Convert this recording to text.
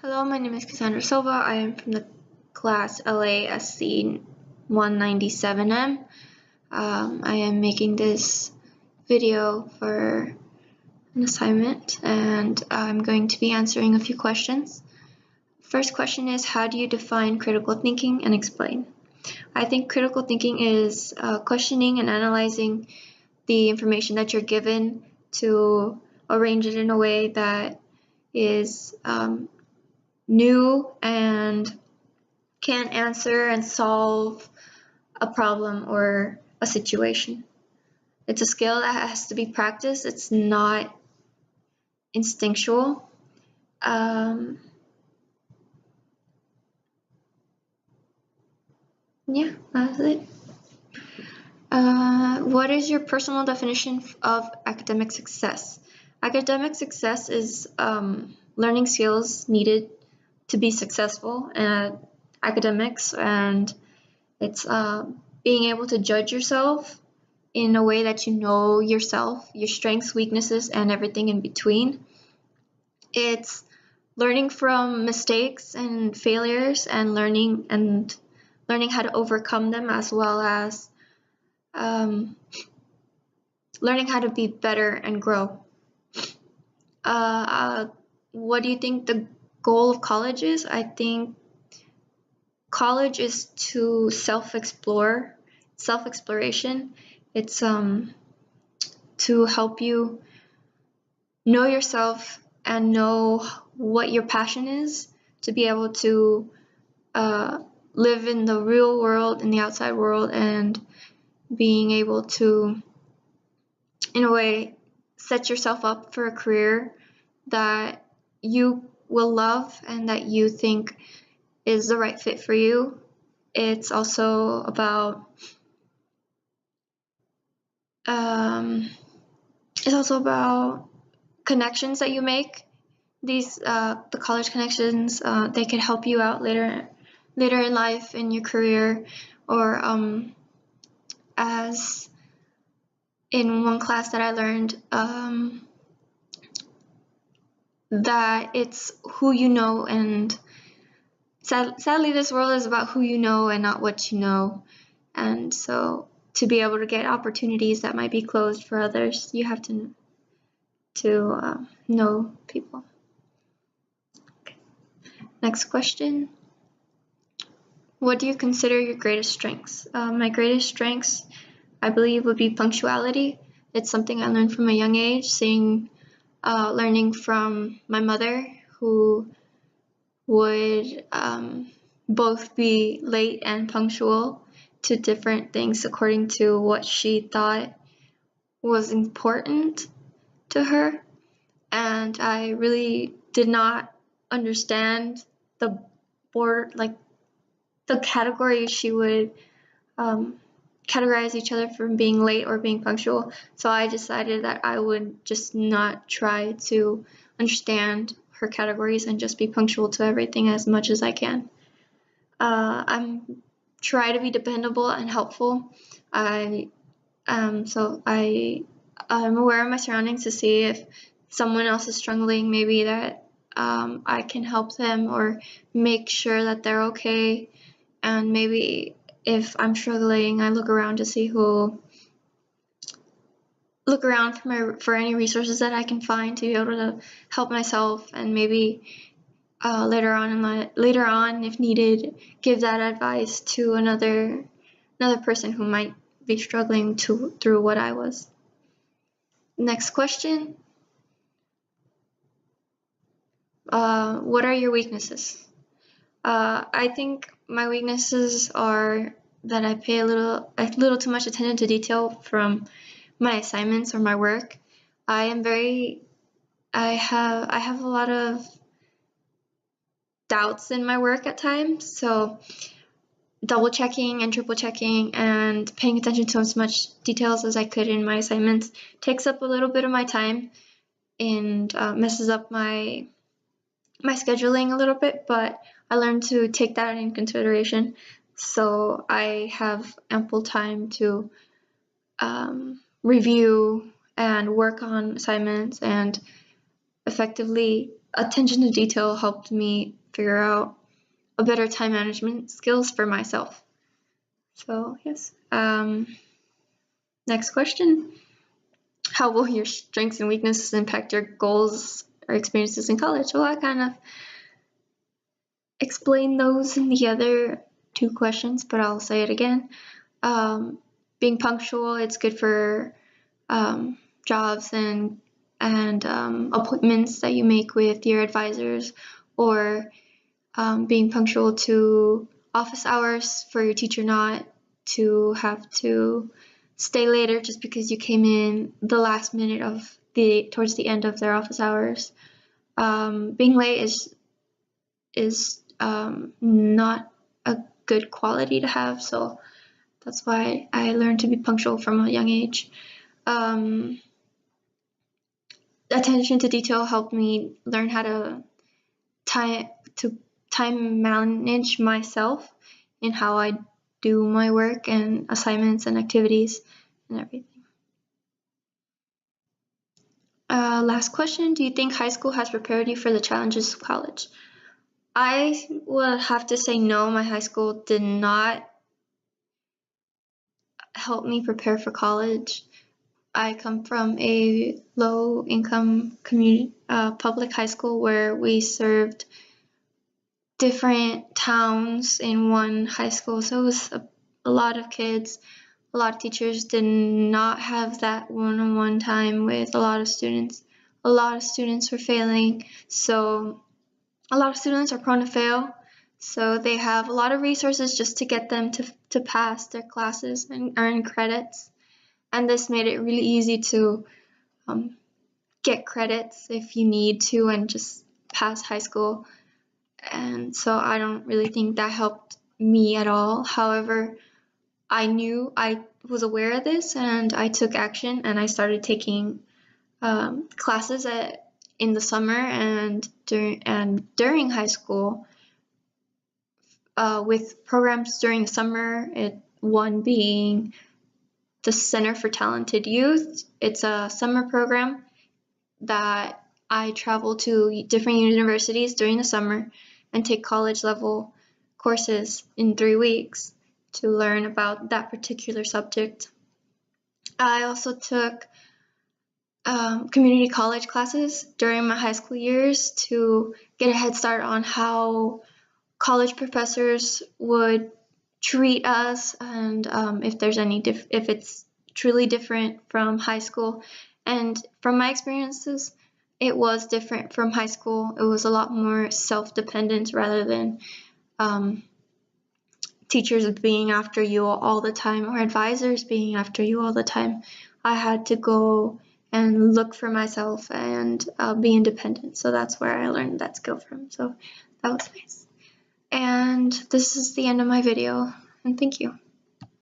Hello, my name is Cassandra Silva. I am from the class LASC 197M. I am making this video for an assignment, and I'm going to be answering a few questions. First question is, how do you define critical thinking and explain? I think critical thinking is questioning and analyzing the information that you're given to arrange it in a way that is new and can answer and solve a problem or a situation. It's a skill that has to be practiced. It's not instinctual. Yeah, that's it. What is your personal definition of academic success? Academic success is learning skills needed to be successful at academics, and it's being able to judge yourself in a way that you know yourself, your strengths, weaknesses, and everything in between. It's learning from mistakes and failures and learning how to overcome them, as well as learning how to be better and grow. What do you think the goal of college is? I think college is to self-exploration. It's to help you know yourself and know what your passion is, to be able to live in the real world, in the outside world, and being able to, in a way, set yourself up for a career that you will love and that you think is the right fit for you. It's also about connections that you make. These the college connections, they can help you out later in life, in your career, or as in one class that I learned, that it's who you know, and sadly this world is about who you know and not what you know. And so to be able to get opportunities that might be closed for others, you have to know people. Okay. Next question. What do you consider your greatest strengths? My greatest strengths, I believe, would be punctuality. It's something I learned from a young age, learning from my mother, who would both be late and punctual to different things according to what she thought was important to her. And I really did not understand the categories she would categorize each other from being late or being punctual. So I decided that I would just not try to understand her categories and just be punctual to everything as much as I can. I'm try to be dependable and helpful. I'm aware of my surroundings to see if someone else is struggling, maybe that I can help them or make sure that they're okay. And maybe if I'm struggling, I look around for any resources that I can find to be able to help myself, and maybe later on, if needed, give that advice to another person who might be struggling through what I was. Next question. What are your weaknesses? I think my weaknesses are that I pay a little too much attention to detail from my assignments or my work. I have a lot of doubts in my work at times, so double checking and triple checking and paying attention to as much details as I could in my assignments takes up a little bit of my time and messes up my scheduling a little bit, but I learned to take that in consideration, so I have ample time to review and work on assignments and effectively attention to detail helped me figure out a better time management skills for myself. So yes. Next question. How will your strengths and weaknesses impact your goals or experiences in college? Well, I kind of explained those in the other two questions, but I'll say it again. Being punctual, it's good for jobs and appointments that you make with your advisors, or being punctual to office hours for your teacher not to have to stay later just because you came in the last minute of towards the end of their office hours. Being late is not a good quality to have, so that's why I learned to be punctual from a young age. Attention to detail helped me learn how to time manage myself in how I do my work and assignments and activities and everything. Last question, do you think high school has prepared you for the challenges of college? I would have to say no, my high school did not help me prepare for college. I come from a low-income community public high school where we served different towns in one high school, so it was a lot of kids. A lot of teachers did not have that one-on-one time with a lot of students. A lot of students were failing, so a lot of students are prone to fail. So they have a lot of resources just to get them to pass their classes and earn credits. And this made it really easy to get credits if you need to and just pass high school. And so I don't really think that helped me at all. However, I was aware of this and I took action and I started taking classes in the summer and during high school with programs during the summer. One being the Center for Talented Youth. It's a summer program that I travel to different universities during the summer and take college level courses in 3 weeks to learn about that particular subject. I also took community college classes during my high school years to get a head start on how college professors would treat us and if there's any if it's truly different from high school. And from my experiences, it was different from high school. It was a lot more self-dependent rather than teachers being after you all the time or advisors being after you all the time. I had to go and look for myself and be independent. So that's where I learned that skill from. So that was nice. And this is the end of my video, and thank you.